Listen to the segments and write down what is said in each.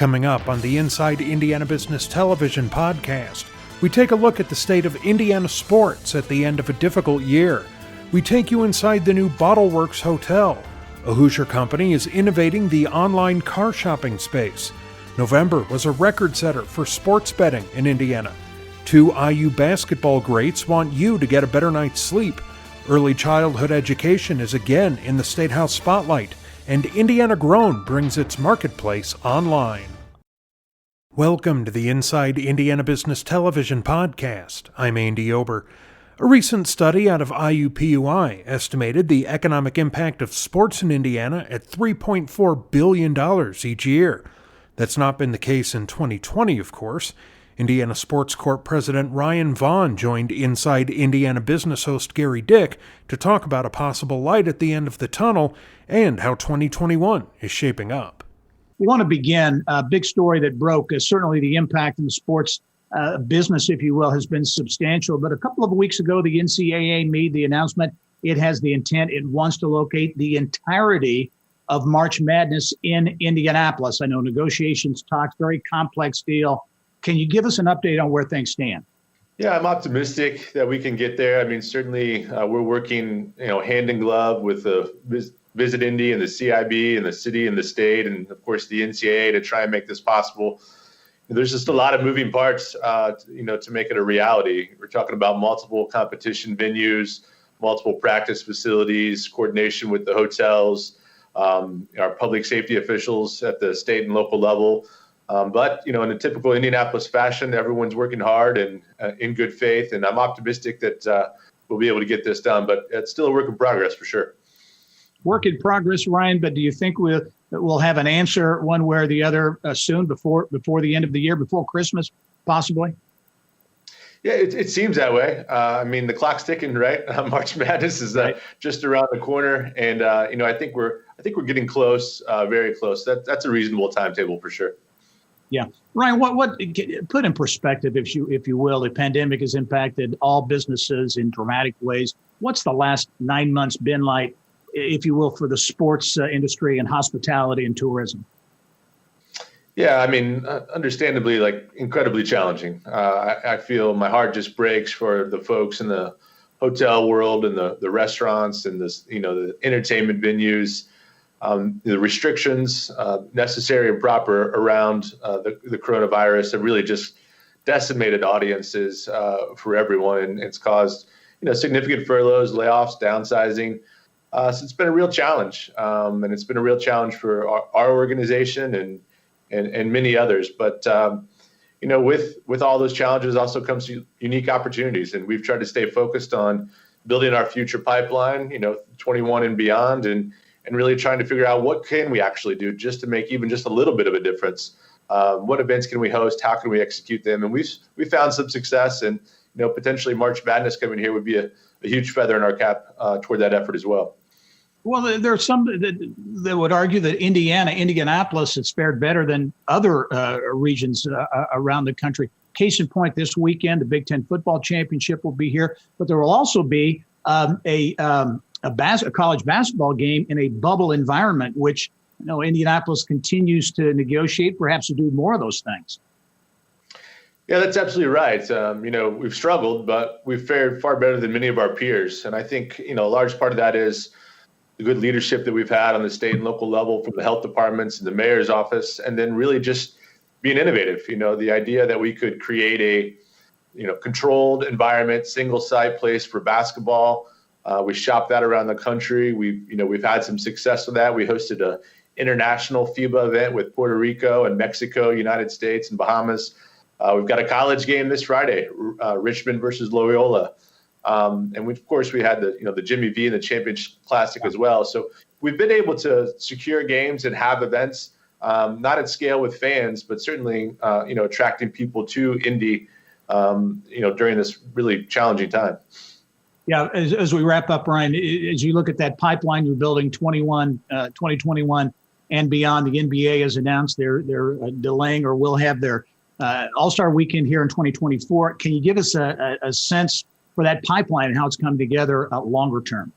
Coming up on the Inside Indiana Business Television podcast, we take a look at the state of Indiana sports at the end of a difficult year. We take you inside the new Bottleworks Hotel. A Hoosier company is innovating the online car shopping space. November was a record setter for sports betting in Indiana. 2 IU basketball greats want you to get a better night's sleep. Early childhood education is again in the Statehouse spotlight, and Indiana Grown brings its marketplace online. Welcome to the Inside Indiana Business Television podcast. I'm Andy Ober. A recent study out of IUPUI estimated the economic impact of sports in Indiana at $3.4 billion each year. That's not been the case in 2020, of course. Indiana Sports Corp President Ryan Vaughn joined Inside Indiana Business host Gary Dick to talk about a possible light at the end of the tunnel and how 2021 is shaping up. We want to begin a big story that broke. Certainly the impact in the sports business, if you will, has been substantial. But a couple of weeks ago, the NCAA made the announcement. It has the intent. It wants to locate the entirety of March Madness in Indianapolis. I know negotiations, talks, very complex deal. Can you give us an update on where things stand? Yeah, I'm optimistic that we can get there. I mean, certainly we're working, hand in glove with the Visit Indy and the CIB and the city and the state and, of course, the NCAA to try and make this possible. There's just a lot of moving parts, to make it a reality. We're talking about multiple competition venues, multiple practice facilities, coordination with the hotels, our public safety officials at the state and local level. But in a typical Indianapolis fashion, everyone's working hard and in good faith. And I'm optimistic that we'll be able to get this done. But it's still a work in progress for sure. Work in progress, Ryan. But do you think we'll have an answer one way or the other soon before the end of the year, before Christmas, possibly? Yeah, it seems that way. I mean, the clock's ticking, right? March Madness is just around the corner. And, I think we're getting close, very close. That's a reasonable timetable for sure. Yeah. Ryan, what put in perspective, if you will, the pandemic has impacted all businesses in dramatic ways. What's the last 9 months been like, if you will, for the sports industry and hospitality and tourism? Yeah, I mean, understandably, incredibly challenging. I feel my heart just breaks for the folks in the hotel world and the restaurants and the entertainment venues. The restrictions necessary and proper around the coronavirus have really just decimated audiences for everyone, and it's caused significant furloughs, layoffs, downsizing. So it's been a real challenge, and it's been a real challenge for our organization and many others. But with all those challenges also comes unique opportunities, and we've tried to stay focused on building our future pipeline, 21 and beyond, and really trying to figure out what can we actually do just to make even just a little bit of a difference. What events can we host? How can we execute them? And we found some success, and potentially March Madness coming here would be a huge feather in our cap toward that effort as well. Well, there are some that would argue that Indianapolis has fared better than other regions around the country. Case in point, this weekend, the Big Ten football championship will be here, but there will also be a college basketball game in a bubble environment, which Indianapolis continues to negotiate, perhaps to do more of those things. Yeah, that's absolutely right. We've struggled, but we've fared far better than many of our peers. And I think, a large part of that is the good leadership that we've had on the state and local level from the health departments and the mayor's office, and then really just being innovative. The idea that we could create a, controlled environment, single site place for basketball. We shopped that around the country. We've had some success with that. We hosted a international FIBA event with Puerto Rico and Mexico, United States and Bahamas. We've got a college game this Friday, Richmond versus Loyola. And of course we had the Jimmy V and the Championship Classic as well. So we've been able to secure games and have events, not at scale with fans, but certainly, attracting people to Indy, during this really challenging time. Yeah, as we wrap up, Ryan, as you look at that pipeline you're building 2021 and beyond, the NBA has announced they're delaying or will have their All-Star Weekend here in 2024. Can you give us a sense for that pipeline and how it's come together longer term?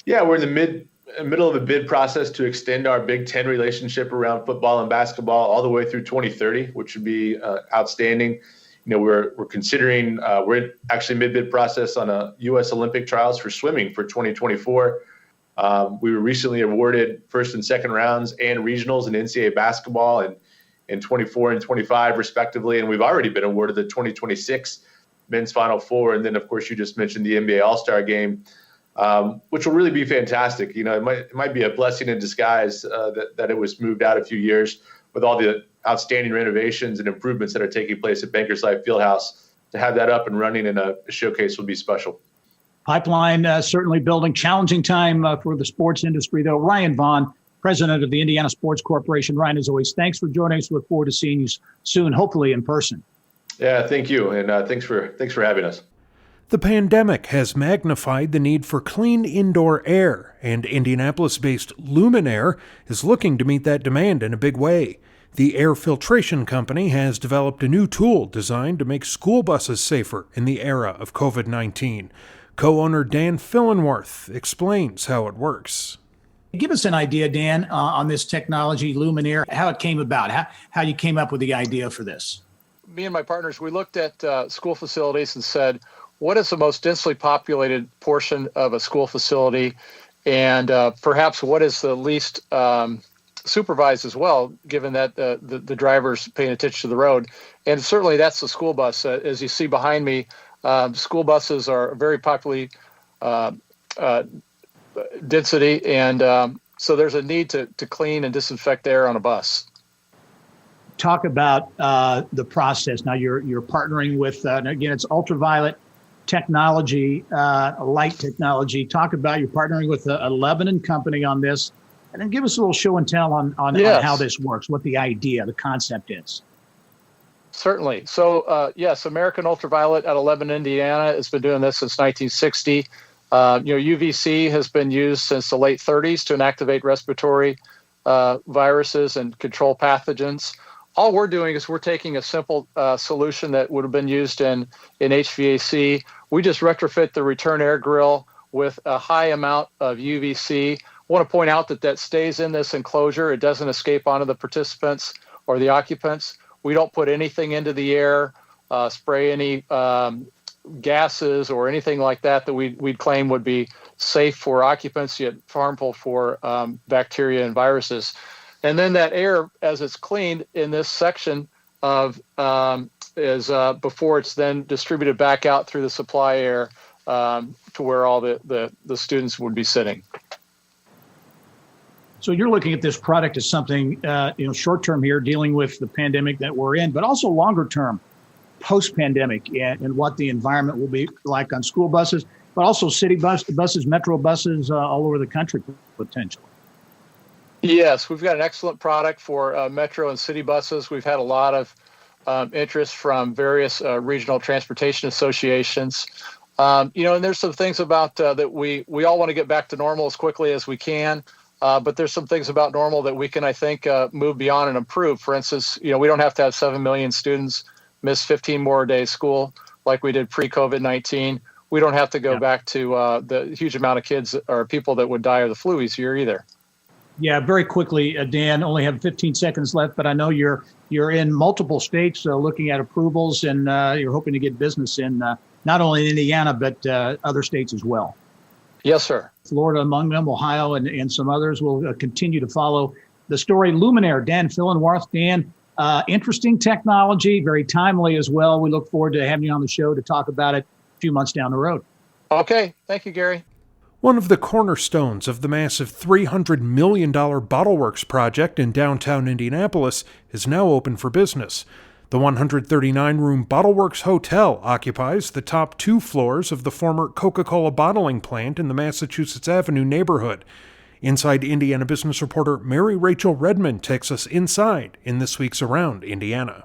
Yeah, we're in the in the middle of a bid process to extend our Big Ten relationship around football and basketball all the way through 2030, which would be outstanding. We're considering, we're actually mid-bid process on a U.S. Olympic trials for swimming for 2024. We were recently awarded first and second rounds and regionals in NCAA basketball in 24 and 25 respectively. And we've already been awarded the 2026 men's Final Four. And then, of course, you just mentioned the NBA All-Star Game, which will really be fantastic. It might be a blessing in disguise that it was moved out a few years with all the outstanding renovations and improvements that are taking place at Bankers Life Fieldhouse. To have that up and running in a showcase will be special. Pipeline certainly building. Challenging time for the sports industry, though. Ryan Vaughn, president of the Indiana Sports Corporation. Ryan, as always, thanks for joining us. Look forward to seeing you soon, hopefully in person. Yeah, thank you, and thanks for having us. The pandemic has magnified the need for clean indoor air, and Indianapolis-based Luminaire is looking to meet that demand in a big way. The air filtration company has developed a new tool designed to make school buses safer in the era of COVID-19. Co-owner Dan Fillenworth explains how it works. Give us an idea, Dan, on this technology, Luminaire, how it came about, how you came up with the idea for this. Me and my partners, we looked at school facilities and said, what is the most densely populated portion of a school facility? And perhaps what is the least supervised as well, given that the driver's paying attention to the road? And certainly that's the school bus. As you see behind me, school buses are very popularly density, and so there's a need to clean and disinfect the air on a bus. Talk about the process. Now you're partnering with, again, it's ultraviolet technology, light technology. Talk about you're partnering with a Lebanon company on this, and then give us a little show and tell on how this works, what the idea, the concept is. Certainly. So, yes, American Ultraviolet out of Lebanon, Indiana, has been doing this since 1960. UVC has been used since the late 30s to inactivate respiratory viruses and control pathogens. All we're doing is we're taking a simple solution that would have been used in HVAC. We just retrofit the return air grill with a high amount of UVC. I want to point out that stays in this enclosure. It doesn't escape onto the participants or the occupants. We don't put anything into the air, spray any gases or anything like that we'd claim would be safe for occupants, yet harmful for bacteria and viruses. And then that air, as it's cleaned in this section is before it's then distributed back out through the supply air to where all the students would be sitting. So you're looking at this product as something, short term here, dealing with the pandemic that we're in, but also longer term, post-pandemic, and what the environment will be like on school buses, but also city buses, metro buses all over the country, potentially. Yes, we've got an excellent product for metro and city buses. We've had a lot of interest from various regional transportation associations. And there's some things about that we all want to get back to normal as quickly as we can. But there's some things about normal that we can, I think, move beyond and improve. For instance, we don't have to have 7 million students miss 15 more days school like we did pre-COVID-19. We don't have to go back to the huge amount of kids or people that would die of the flu each year either. Yeah, very quickly, Dan, only have 15 seconds left, but I know you're in multiple states looking at approvals, and you're hoping to get business in not only in Indiana, but other states as well. Yes, sir. Florida among them, Ohio, and some others will continue to follow the story. Luminaire, Dan Fillenworth. Dan, interesting technology, very timely as well. We look forward to having you on the show to talk about it a few months down the road. Okay. Thank you, Gary. One of the cornerstones of the massive $300 million Bottleworks project in downtown Indianapolis is now open for business. The 139-room Bottleworks Hotel occupies the top 2 floors of the former Coca-Cola bottling plant in the Massachusetts Avenue neighborhood. Inside Indiana business reporter Mary Rachel Redmond takes us inside in this week's Around Indiana.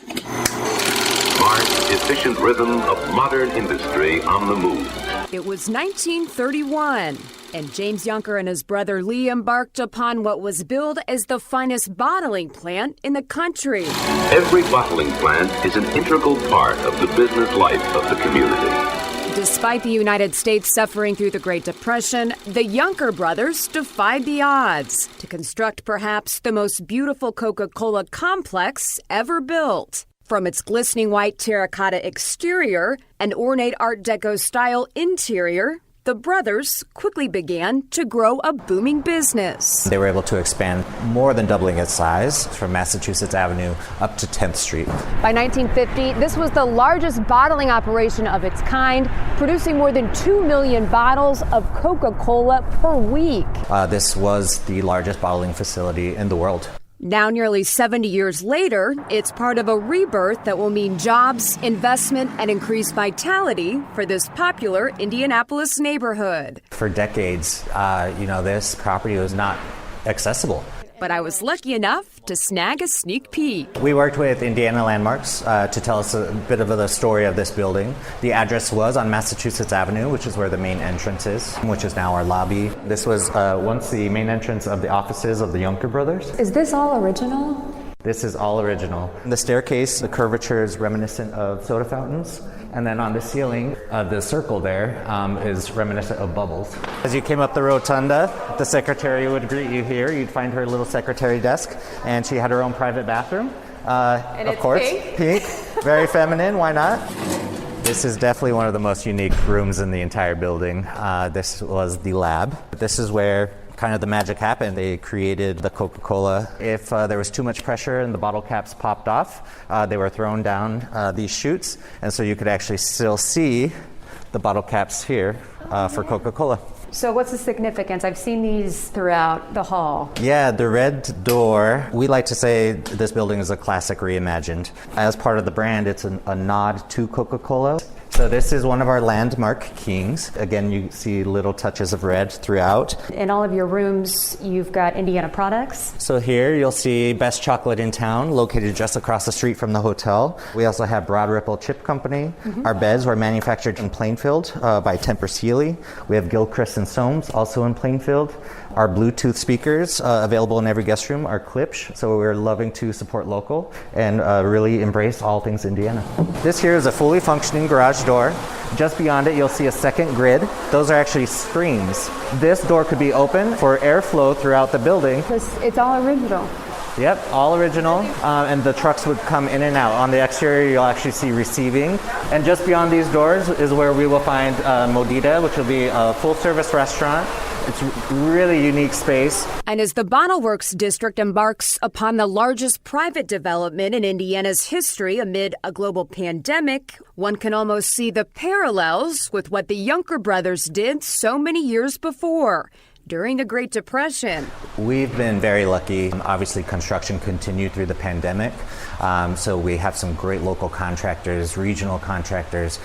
Smart, efficient rhythm of modern industry on the move. It was 1931, and James Yunker and his brother Lee embarked upon what was billed as the finest bottling plant in the country. Every bottling plant is an integral part of the business life of the community. Despite the United States suffering through the Great Depression, the Younger brothers defied the odds to construct perhaps the most beautiful Coca-Cola complex ever built. From its glistening white terracotta exterior and ornate Art Deco style interior, the brothers quickly began to grow a booming business. They were able to expand more than doubling its size from Massachusetts Avenue up to 10th Street. By 1950, this was the largest bottling operation of its kind, producing more than 2 million bottles of Coca-Cola per week. This was the largest bottling facility in the world. Now, nearly 70 years later, it's part of a rebirth that will mean jobs, investment, and increased vitality for this popular Indianapolis neighborhood. For decades, this property was not accessible. But I was lucky enough to snag a sneak peek. We worked with Indiana Landmarks to tell us a bit of the story of this building. The address was on Massachusetts Avenue, which is where the main entrance is, which is now our lobby. This was once the main entrance of the offices of the Younger brothers. Is this all original? This is all original. The staircase, the curvature is reminiscent of soda fountains. And then on the ceiling, the circle there is reminiscent of bubbles. As you came up the rotunda, the secretary would greet you here. You'd find her little secretary desk, and she had her own private bathroom. And of it's course, pink. Very feminine, why not? This is definitely one of the most unique rooms in the entire building. This was the lab. This is where kind of the magic happened. They created the Coca-Cola. If there was too much pressure and the bottle caps popped off, they were thrown down these chutes, and so you could actually still see the bottle caps here for Coca-Cola. So what's the significance? I've seen these throughout the hall. Yeah, the red door. We like to say this building is a classic reimagined. As part of the brand, it's a nod to Coca-Cola. So this is one of our landmark kings. Again, you see little touches of red throughout. In all of your rooms, you've got Indiana products. So here you'll see Best Chocolate in Town, located just across the street from the hotel. We also have Broad Ripple Chip Company. Mm-hmm. Our beds were manufactured in Plainfield by Tempur-Sealy. We have Gilchrist and Soames, also in Plainfield. Our Bluetooth speakers, available in every guest room, are Klipsch. So we're loving to support local and really embrace all things Indiana. This here is a fully functioning garage door. Just beyond it, you'll see a second grid. Those are actually screens. This door could be open for airflow throughout the building. It's all original. Yep, all original, and the trucks would come in and out. On the exterior, you'll actually see receiving. And just beyond these doors is where we will find Modita, which will be a full-service restaurant. It's a really unique space. And as the Bottleworks district embarks upon the largest private development in Indiana's history amid a global pandemic, one can almost see the parallels with what the Younger brothers did so many years before. During the Great Depression. We've been very lucky. Obviously, construction continued through the pandemic. So we have some great local contractors, regional contractors,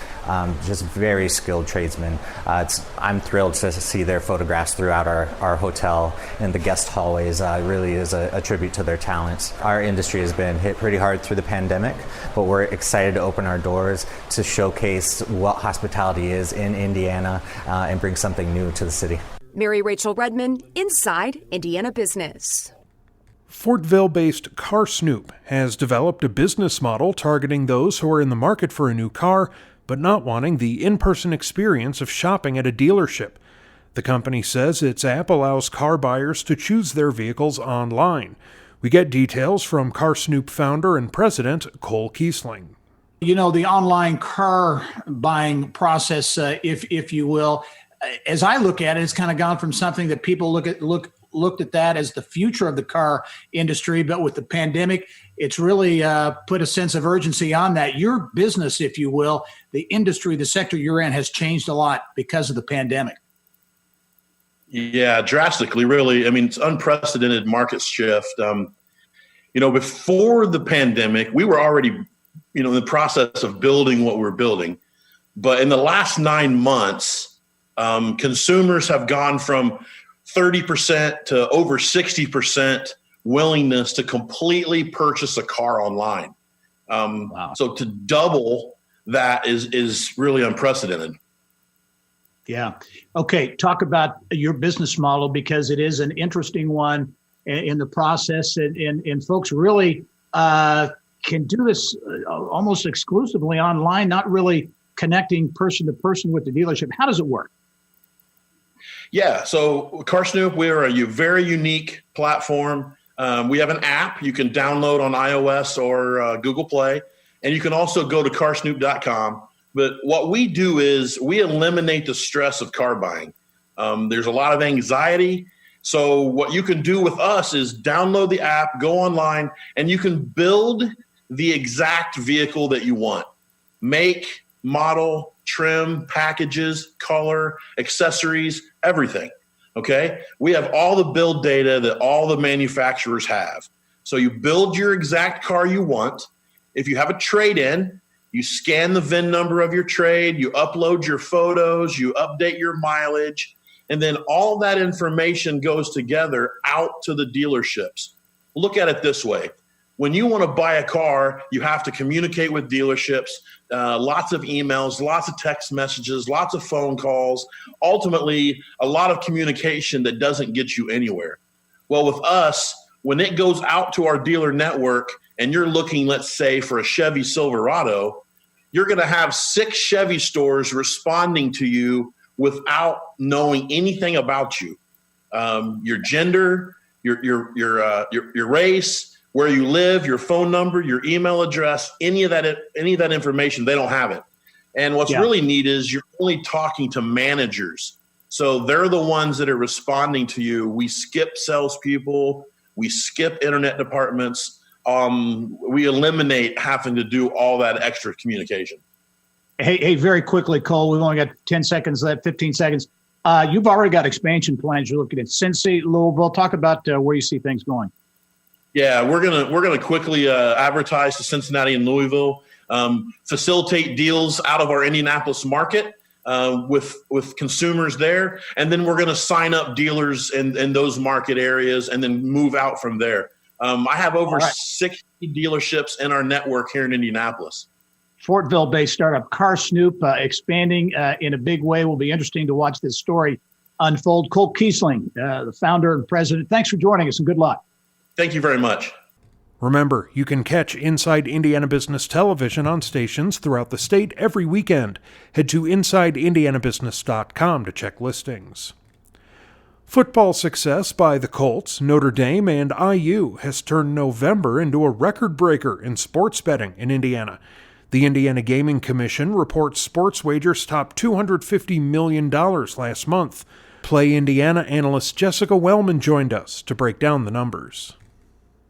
just very skilled tradesmen. I'm thrilled to see their photographs throughout our hotel and the guest hallways. It really is a tribute to their talents. Our industry has been hit pretty hard through the pandemic, but we're excited to open our doors to showcase what hospitality is in Indiana and bring something new to the city. Mary Rachel Redmond, Inside Indiana Business. Fortville-based Car Snoop has developed a business model targeting those who are in the market for a new car, but not wanting the in-person experience of shopping at a dealership. The company says its app allows car buyers to choose their vehicles online. We get details from Car Snoop founder and president Cole Kiesling. You know, the online car buying process, if you will, as I look at it, it's kind of gone from something that people looked at that as the future of the car industry, but with the pandemic, it's really put a sense of urgency on that. Your business, if you will, the industry, the sector you're in, has changed a lot because of the pandemic. Yeah, drastically, really. I mean, it's unprecedented market shift. Before the pandemic, we were already, in the process of building what we're building, but in the last 9 months. Consumers have gone from 30% to over 60% willingness to completely purchase a car online. Wow. So to double that is really unprecedented. Yeah. Okay. Talk about your business model, because it is an interesting one in the process, and folks really can do this almost exclusively online, not really connecting person to person with the dealership. How does it work? Yeah, so CarSnoop, we're a very unique platform. We have an app you can download on iOS or Google Play, and you can also go to carsnoop.com. But what we do is we eliminate the stress of car buying. There's a lot of anxiety. So what you can do with us is download the app, go online, and you can build the exact vehicle that you want. Make, model, trim, packages, color, accessories, everything. Okay? We have all the build data that all the manufacturers have. So you build your exact car you want. If you have a trade-in, you scan the VIN number of your trade, you upload your photos, you update your mileage, and then all that information goes together out to the dealerships. Look at it this way. When you want to buy a car, you have to communicate with dealerships, lots of emails, lots of text messages, lots of phone calls, ultimately a lot of communication that doesn't get you anywhere. Well, with us, when it goes out to our dealer network and you're looking, let's say, for a Chevy Silverado, you're going to have 6 Chevy stores responding to you without knowing anything about you, your gender, your race, where you live, your phone number, your email address, any of that information. They don't have it. And what's really neat is you're only talking to managers, so they're the ones that are responding to you. We skip salespeople, we skip internet departments. We eliminate having to do all that extra communication. Hey, very quickly, Cole, we've only got 10 seconds left, 15 seconds. You've already got expansion plans. You're looking at Cincy, Louisville. Talk about where you see things going. Yeah, we're gonna quickly advertise to Cincinnati and Louisville, facilitate deals out of our Indianapolis market with consumers there, and then we're going to sign up dealers in those market areas and then move out from there. I have over 60 dealerships in our network here in Indianapolis. Fortville-based startup CarSnoop expanding in a big way. Will be interesting to watch this story unfold. Cole Kiesling, the founder and president, thanks for joining us and good luck. Thank you very much. Remember, you can catch Inside Indiana Business Television on stations throughout the state every weekend. Head to InsideIndianaBusiness.com to check listings. Football success by the Colts, Notre Dame, and IU has turned November into a record breaker in sports betting in Indiana. The Indiana Gaming Commission reports sports wagers topped $250 million last month. Play Indiana analyst Jessica Wellman joined us to break down the numbers.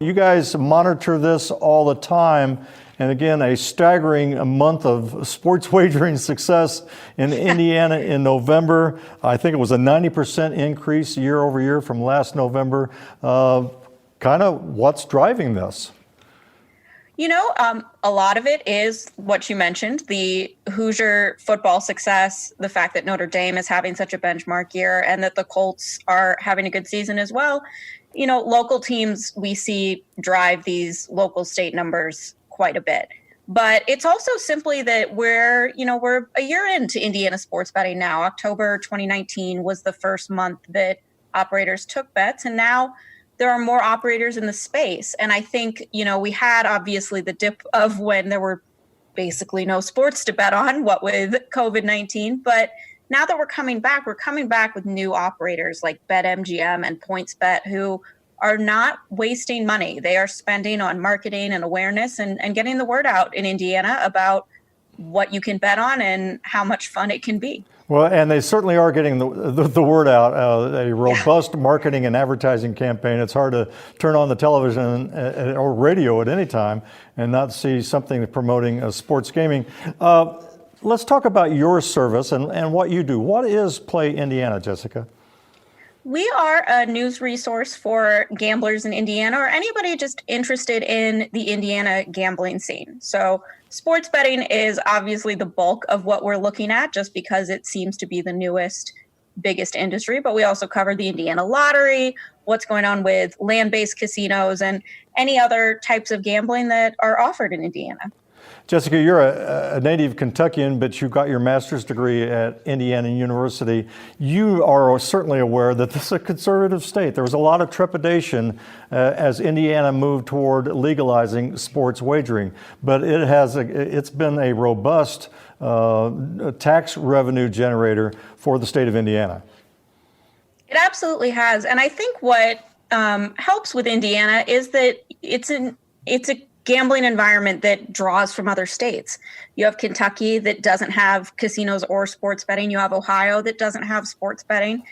You guys monitor this all the time, and again, a staggering month of sports wagering success in Indiana in November. I think it was a 90% increase year over year from last November. Kind of what's driving this? You know, a lot of it is what you mentioned, the Hoosier football success, the fact that Notre Dame is having such a benchmark year and that the Colts are having a good season as well. You know, local teams we see drive these local state numbers quite a bit. But it's also simply that we're a year into Indiana sports betting now. October 2019 was the first month that operators took bets, and now there are more operators in the space. And I think, we had obviously the dip of when there were basically no sports to bet on, what with COVID-19. But now that we're coming back with new operators like BetMGM and PointsBet who are not wasting money. They are spending on marketing and awareness and getting the word out in Indiana about what you can bet on and how much fun it can be. Well, and they certainly are getting the word out, a robust marketing and advertising campaign. It's hard to turn on the television or radio at any time and not see something promoting sports gaming. Let's talk about your service and what you do. What is Play Indiana, Jessica? We are a news resource for gamblers in Indiana or anybody just interested in the Indiana gambling scene. So sports betting is obviously the bulk of what we're looking at just because it seems to be the newest, biggest industry. But we also cover the Indiana lottery, what's going on with land-based casinos, and any other types of gambling that are offered in Indiana. Jessica, you're a native Kentuckian, but you got your master's degree at Indiana University. You are certainly aware that this is a conservative state. There was a lot of trepidation as Indiana moved toward legalizing sports wagering, but it's been a robust tax revenue generator for the state of Indiana. It absolutely has. And I think what helps with Indiana is that it's a gambling environment that draws from other states. You have Kentucky that doesn't have casinos or sports betting. You have Ohio that doesn't have sports betting.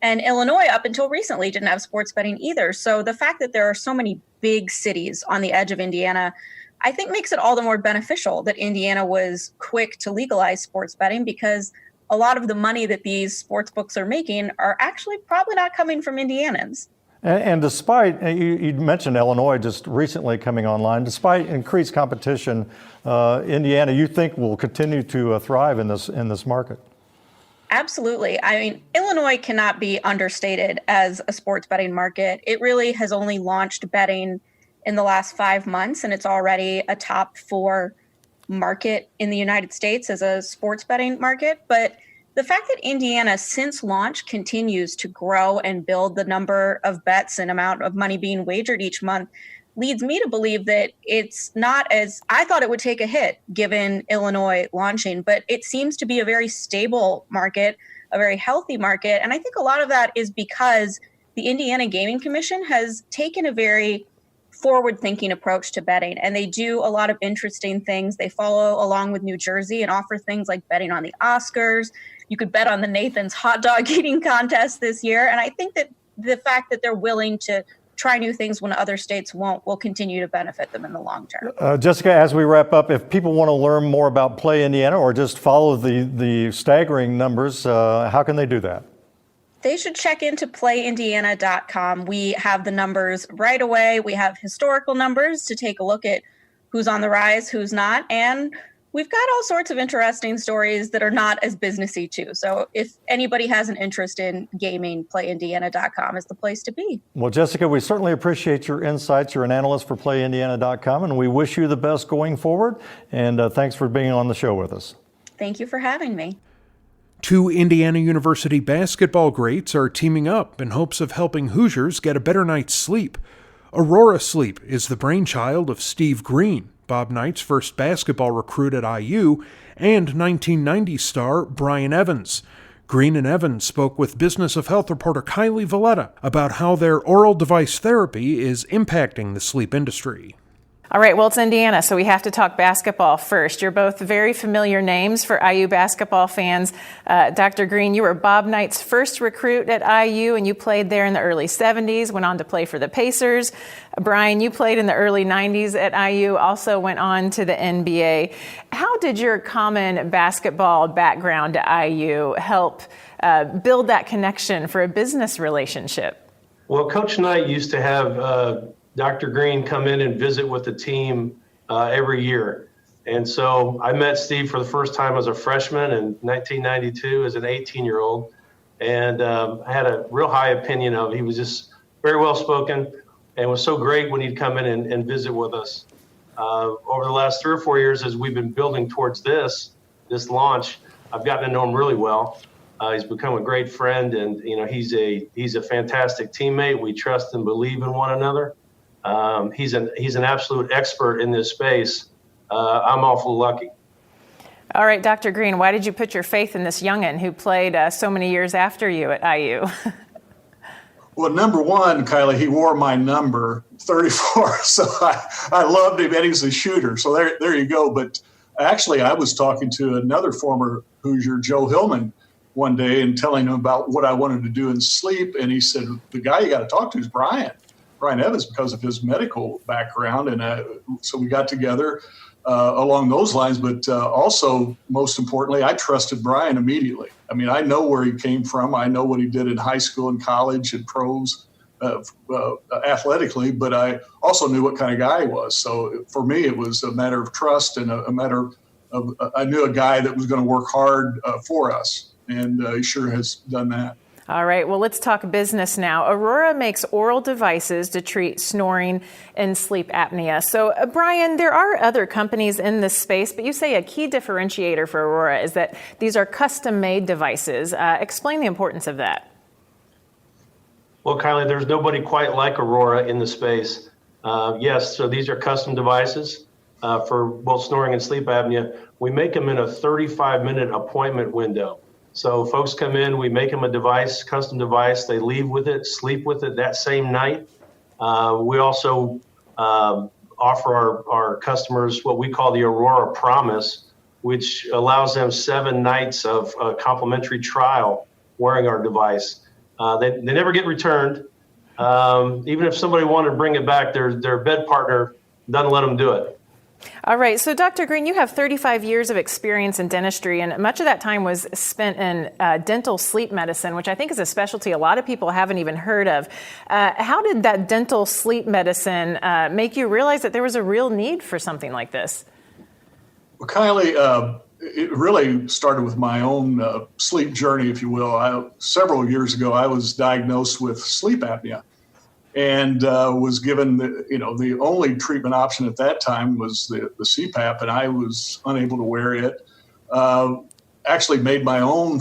And Illinois, up until recently, didn't have sports betting either. So the fact that there are so many big cities on the edge of Indiana, I think makes it all the more beneficial that Indiana was quick to legalize sports betting, because a lot of the money that these sports books are making are actually probably not coming from Indianans. And despite, you mentioned Illinois just recently coming online, despite increased competition, Indiana, you think will continue to thrive in this market? Absolutely. I mean, Illinois cannot be understated as a sports betting market. It really has only launched betting in the last 5 months, and it's already a top 4 market in the United States as a sports betting market. But the fact that Indiana, since launch, continues to grow and build the number of bets and amount of money being wagered each month leads me to believe that it's not as I thought it would take a hit given Illinois launching, but it seems to be a very stable market, a very healthy market. And I think a lot of that is because the Indiana Gaming Commission has taken a very forward-thinking approach to betting, and they do a lot of interesting things. They follow along with New Jersey and offer things like betting on the Oscars. You could bet on the Nathan's hot dog eating contest this year. And I think that the fact that they're willing to try new things when other states won't will continue to benefit them in the long term. Jessica, as we wrap up, if people want to learn more about Play Indiana or just follow the staggering numbers, how can they do that? They should check into playindiana.com. We have the numbers right away. We have historical numbers to take a look at who's on the rise, who's not, and we've got all sorts of interesting stories that are not as businessy too. So if anybody has an interest in gaming, playindiana.com is the place to be. Well, Jessica, we certainly appreciate your insights. You're an analyst for playindiana.com, and we wish you the best going forward. And thanks for being on the show with us. Thank you for having me. 2 Indiana University basketball greats are teaming up in hopes of helping Hoosiers get a better night's sleep. Aurora Sleep is the brainchild of Steve Green, Bob Knight's first basketball recruit at IU, and 1990s star Brian Evans. Green and Evans spoke with Business of Health reporter Kylie Valletta about how their oral device therapy is impacting the sleep industry. All right, well, it's Indiana, so we have to talk basketball first. You're both very familiar names for IU basketball fans. Dr. Green, you were Bob Knight's first recruit at IU, and you played there in the early 70s, went on to play for the Pacers. Brian, you played in the early 90s at IU, also went on to the NBA. How did your common basketball background at IU help build that connection for a business relationship? Well, Coach Knight used to have Dr. Green come in and visit with the team every year. And so I met Steve for the first time as a freshman in 1992 as an 18-year-old. And I had a real high opinion of him. He was just very well spoken and was so great when he'd come in and visit with us. Over the last 3 or 4 years, as we've been building towards this launch, I've gotten to know him really well. He's become a great friend, and he's a fantastic teammate. We trust and believe in one another. He's an absolute expert in this space. I'm awful lucky. All right, Dr. Green, why did you put your faith in this youngin' who played so many years after you at IU? Well, number one, Kylie, he wore my number, 34. So I loved him, and he's a shooter. So there you go. But actually, I was talking to another former Hoosier, Joe Hillman, one day and telling him about what I wanted to do in sleep. And he said, the guy you got to talk to is Brian Evans, because of his medical background. And so we got together along those lines. But also, most importantly, I trusted Brian immediately. I mean, I know where he came from. I know what he did in high school and college and pros athletically, but I also knew what kind of guy he was. So for me, it was a matter of trust and a matter of I knew a guy that was going to work hard for us. And he sure has done that. All right, well, let's talk business now. Aurora makes oral devices to treat snoring and sleep apnea. So, Brian, there are other companies in this space, but you say a key differentiator for Aurora is that these are custom-made devices. Explain the importance of that. Well, Kylie, there's nobody quite like Aurora in the space. Yes, so these are custom devices for both snoring and sleep apnea. We make them in a 35-minute appointment window. So folks come in, we make them a device, custom device. They leave with it, sleep with it that same night. We also offer our customers what we call the Aurora Promise, which allows them 7 nights of a complimentary trial wearing our device. They never get returned. Even if somebody wanted to bring it back, their bed partner doesn't let them do it. All right. So, Dr. Green, you have 35 years of experience in dentistry, and much of that time was spent in dental sleep medicine, which I think is a specialty a lot of people haven't even heard of. How did that dental sleep medicine make you realize that there was a real need for something like this? Well, Kylie, it really started with my own sleep journey, if you will. Several years ago, I was diagnosed with sleep apnea. And was given the only treatment option at that time was the CPAP, and I was unable to wear it. Actually, made my own.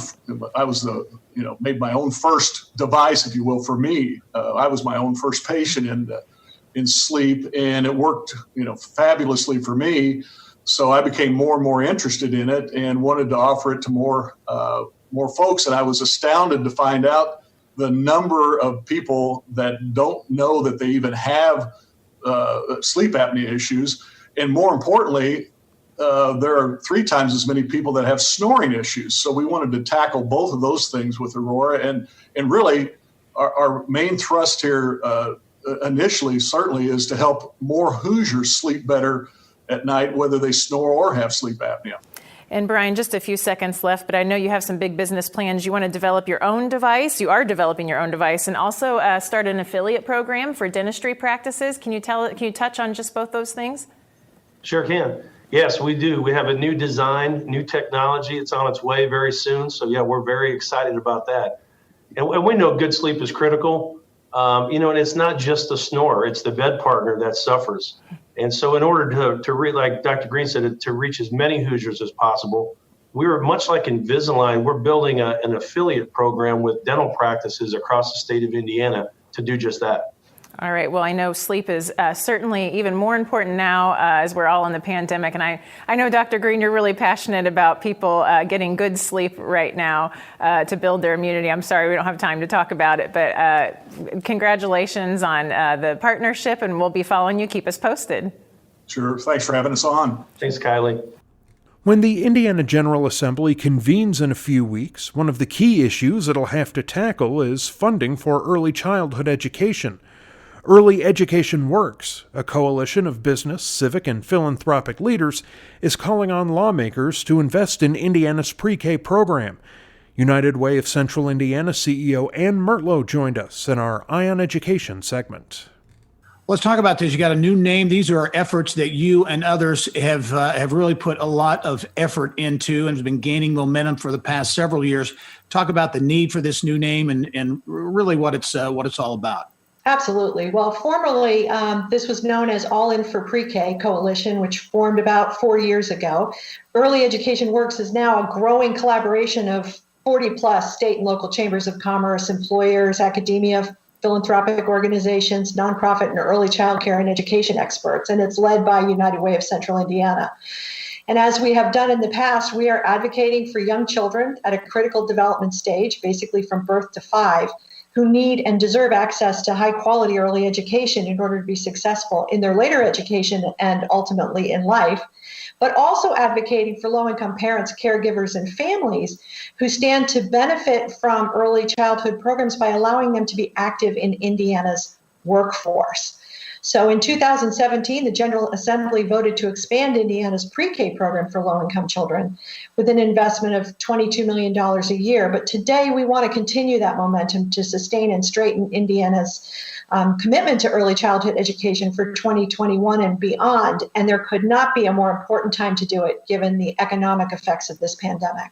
Made my own first device, if you will, for me. I was my own first patient in sleep, and it worked fabulously for me. So I became more and more interested in it and wanted to offer it to more folks. And I was astounded to find out the number of people that don't know that they even have sleep apnea issues. And more importantly, there are 3 times as many people that have snoring issues. So we wanted to tackle both of those things with Aurora. And really, our main thrust here initially certainly is to help more Hoosiers sleep better at night, whether they snore or have sleep apnea. And Brian, just a few seconds left, but I know you have some big business plans. You want to develop your own device. You are developing your own device, and also start an affiliate program for dentistry practices. Can you touch on just both those things? Sure can. Yes, we do. We have a new design, new technology. It's on its way very soon. So yeah, we're very excited about that. And we know good sleep is critical. And it's not just the snore; it's the bed partner that suffers. And so in order to like Dr. Green said, to reach as many Hoosiers as possible, we were much like Invisalign. We're building an affiliate program with dental practices across the state of Indiana to do just that. All right. Well, I know sleep is certainly even more important now as we're all in the pandemic. And I know, Dr. Green, you're really passionate about people getting good sleep right now to build their immunity. I'm sorry we don't have time to talk about it, but congratulations on the partnership, and we'll be following you. Keep us posted. Sure. Thanks for having us on. Thanks, Kylie. When the Indiana General Assembly convenes in a few weeks, one of the key issues it'll have to tackle is funding for early childhood education. Early Education Works, a coalition of business, civic, and philanthropic leaders, is calling on lawmakers to invest in Indiana's pre-K program. United Way of Central Indiana CEO Ann Mertlow joined us in our Eye on Education segment. Let's talk about this. You got a new name. These are efforts that you and others have really put a lot of effort into and has been gaining momentum for the past several years. Talk about the need for this new name and really what it's all about. Absolutely. Well, formerly, this was known as All In for Pre-K Coalition, which formed about 4 years ago. Early Education Works is now a growing collaboration of 40-plus state and local chambers of commerce, employers, academia, philanthropic organizations, nonprofit, and early child care and education experts. And it's led by United Way of Central Indiana. And as we have done in the past, we are advocating for young children at a critical development stage, basically from birth to 5, who need and deserve access to high quality early education in order to be successful in their later education and ultimately in life, but also advocating for low-income parents, caregivers, and families who stand to benefit from early childhood programs by allowing them to be active in Indiana's workforce. So in 2017, the General Assembly voted to expand Indiana's pre-K program for low-income children with an investment of $22 million a year. But today, we want to continue that momentum to sustain and straighten Indiana's commitment to early childhood education for 2021 and beyond. And there could not be a more important time to do it, given the economic effects of this pandemic.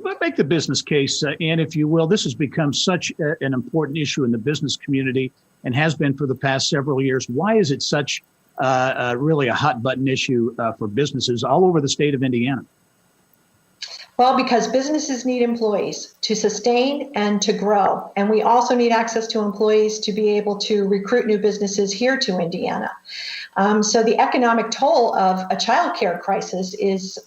But make the business case, and if you will, this has become such an important issue in the business community and has been for the past several years. Why is it such really a hot button issue for businesses all over the state of Indiana? Well, because businesses need employees to sustain and to grow. And we also need access to employees to be able to recruit new businesses here to Indiana. So the economic toll of a childcare crisis is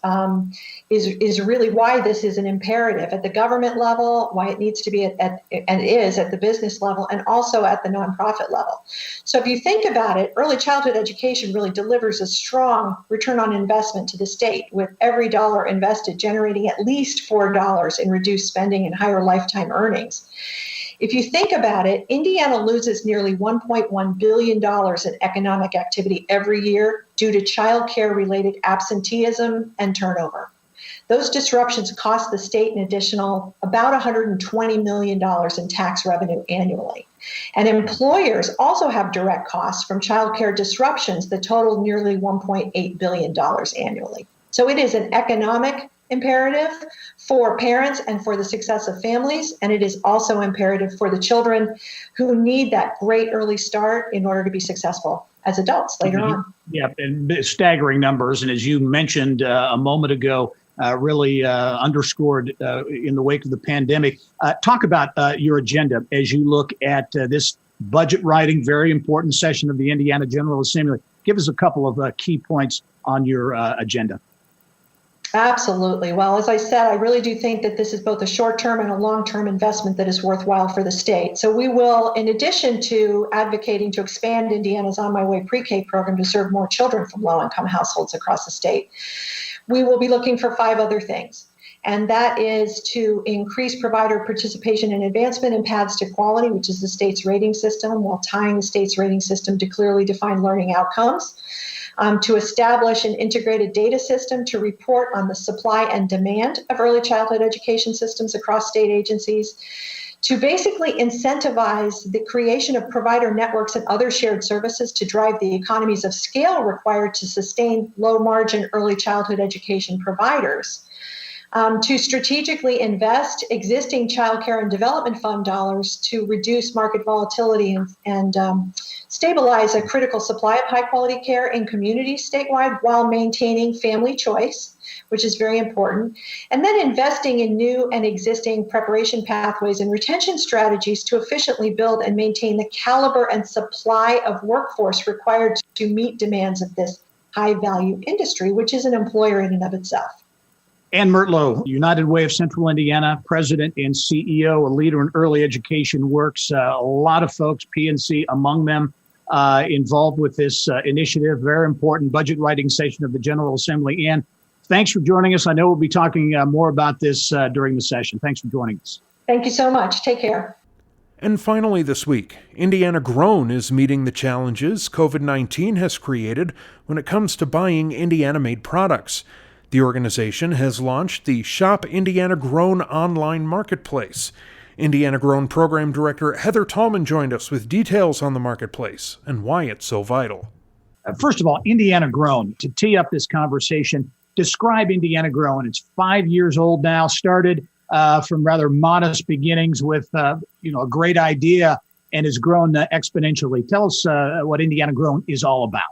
really why this is an imperative at the government level, why it needs to be and is at the business level, and also at the nonprofit level. So if you think about it, early childhood education really delivers a strong return on investment to the state, with every dollar invested generating at least $4 in reduced spending and higher lifetime earnings. If you think about it, Indiana loses nearly $1.1 billion in economic activity every year due to childcare-related absenteeism and turnover. Those disruptions cost the state an additional about $120 million in tax revenue annually. And employers also have direct costs from childcare disruptions that total nearly $1.8 billion annually. So it is an economic imperative for parents and for the success of families, and it is also imperative for the children who need that great early start in order to be successful as adults later on. Yeah, and staggering numbers, and as you mentioned a moment ago, really underscored in the wake of the pandemic. Talk about your agenda as you look at this budget writing, very important session of the Indiana General Assembly. Give us a couple of key points on your agenda. Absolutely. Well, as I said, I really do think that this is both a short-term and a long-term investment that is worthwhile for the state. So we will, in addition to advocating to expand Indiana's On My Way pre-K program to serve more children from low-income households across the state, we will be looking for 5 other things. And that is to increase provider participation and advancement in paths to quality, which is the state's rating system, while tying the state's rating system to clearly defined learning outcomes. To establish an integrated data system to report on the supply and demand of early childhood education systems across state agencies, to basically incentivize the creation of provider networks and other shared services to drive the economies of scale required to sustain low-margin early childhood education providers, to strategically invest existing child care and development fund dollars to reduce market volatility and stabilize a critical supply of high-quality care in communities statewide while maintaining family choice, which is very important, and then investing in new and existing preparation pathways and retention strategies to efficiently build and maintain the caliber and supply of workforce required to meet demands of this high-value industry, which is an employer in and of itself. Ann Mertlow, United Way of Central Indiana, President and CEO, a leader in early education works. A lot of folks, PNC among them, involved with this initiative. Very important budget writing session of the General Assembly. Ann, thanks for joining us. I know we'll be talking more about this during the session. Thanks for joining us. Thank you so much. Take care. And finally this week, Indiana Grown is meeting the challenges COVID-19 has created when it comes to buying Indiana-made products. The organization has launched the Shop Indiana Grown online marketplace. Indiana Grown Program Director Heather Tallman joined us with details on the marketplace and why it's so vital. First of all, Indiana Grown, to tee up this conversation, describe Indiana Grown. It's 5 years old now, started from rather modest beginnings with a great idea and has grown exponentially. Tell us what Indiana Grown is all about.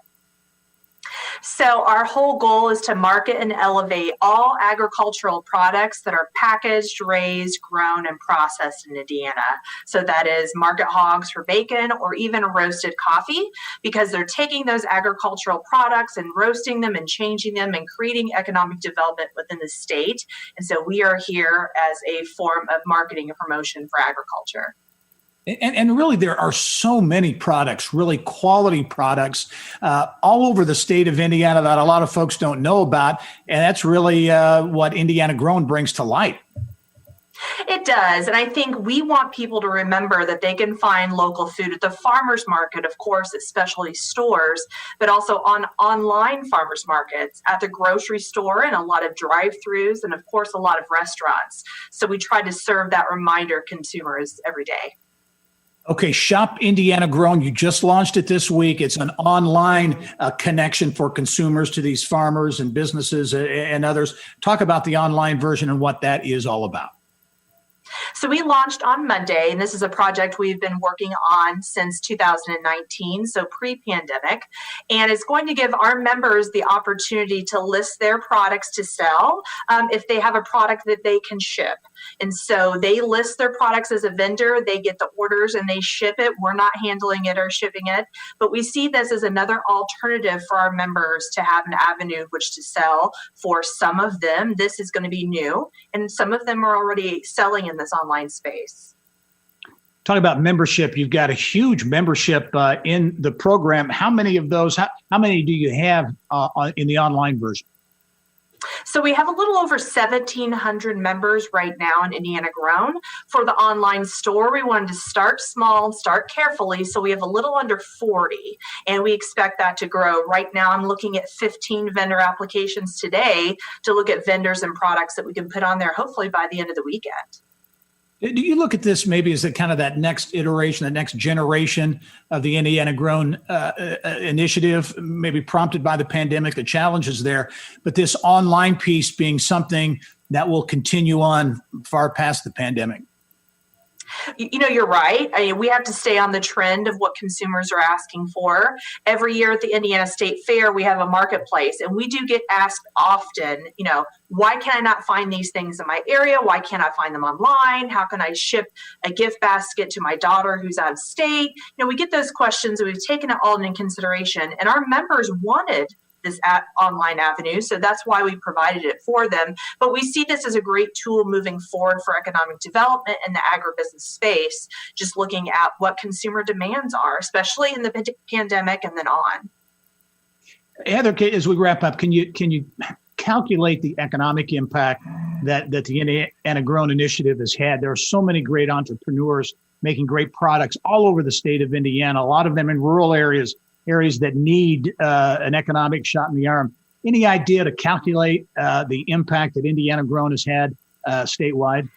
So our whole goal is to market and elevate all agricultural products that are packaged, raised, grown, and processed in Indiana. So that is market hogs for bacon or even roasted coffee, because they're taking those agricultural products and roasting them and changing them and creating economic development within the state. And so we are here as a form of marketing and promotion for agriculture. And really, there are so many products, really quality products, all over the state of Indiana that a lot of folks don't know about. And that's really what Indiana Grown brings to light. It does. And I think we want people to remember that they can find local food at the farmers market, of course, at specialty stores, but also on online farmers markets, at the grocery store, and a lot of drive-thrus, and of course, a lot of restaurants. So we try to serve that reminder consumers every day. Okay, Shop Indiana Grown. You just launched it this week. It's an online connection for consumers to these farmers and businesses and others. Talk about the online version and what that is all about. So we launched on Monday, and this is a project we've been working on since 2019, so pre-pandemic, and it's going to give our members the opportunity to list their products to sell if they have a product that they can ship. And so they list their products as a vendor, they get the orders and they ship it. We're not handling it or shipping it, but we see this as another alternative for our members to have an avenue which to sell. For some of them, this is going to be new, and some of them are already selling in this online space. Talk about membership. You've got a huge membership in the program. How many of those, how many do you have in the online version? So we have a little over 1,700 members right now in Indiana Grown. For the online store, we wanted to start small, start carefully. So we have a little under 40, and we expect that to grow. Right now, I'm looking at 15 vendor applications today to look at vendors and products that we can put on there, hopefully by the end of the weekend. Do you look at this maybe as a kind of that next iteration, the next generation of the Indiana Grown initiative, maybe prompted by the pandemic, the challenges there, but this online piece being something that will continue on far past the pandemic? You know, you're right. I mean, we have to stay on the trend of what consumers are asking for. Every year at the Indiana State Fair, we have a marketplace, and we do get asked often, you know, why can I not find these things in my area? Why can't I find them online? How can I ship a gift basket to my daughter who's out of state? You know, we get those questions, and we've taken it all into consideration, and our members wanted this online avenue. So that's why we provided it for them. But we see this as a great tool moving forward for economic development in the agribusiness space, just looking at what consumer demands are, especially in the pandemic and then on. Heather, as we wrap up, can you calculate the economic impact that the Indiana Grown initiative has had? There are so many great entrepreneurs making great products all over the state of Indiana, a lot of them in rural areas that need an economic shot in the arm. Any idea to calculate the impact that Indiana Grown has had statewide?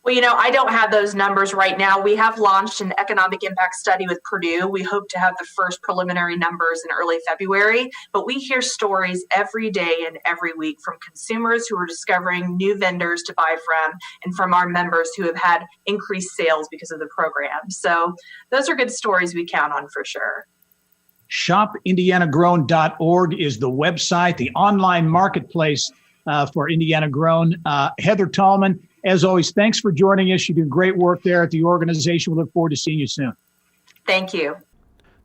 Well, you know, I don't have those numbers right now. We have launched an economic impact study with Purdue. We hope to have the first preliminary numbers in early February, but we hear stories every day and every week from consumers who are discovering new vendors to buy from, and from our members who have had increased sales because of the program. So those are good stories we count on for sure. ShopIndianaGrown.org is the website, the online marketplace for Indiana Grown. Heather Tallman, as always, thanks for joining us. You do great work there at the organization. We look forward to seeing you soon. Thank you.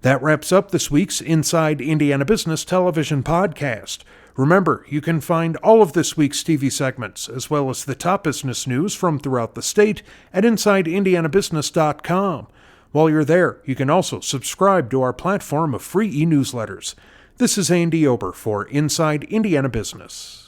That wraps up this week's Inside Indiana Business television podcast. Remember, you can find all of this week's TV segments, as well as the top business news from throughout the state at InsideIndianaBusiness.com. While you're there, you can also subscribe to our platform of free e-newsletters. This is Andy Ober for Inside Indiana Business.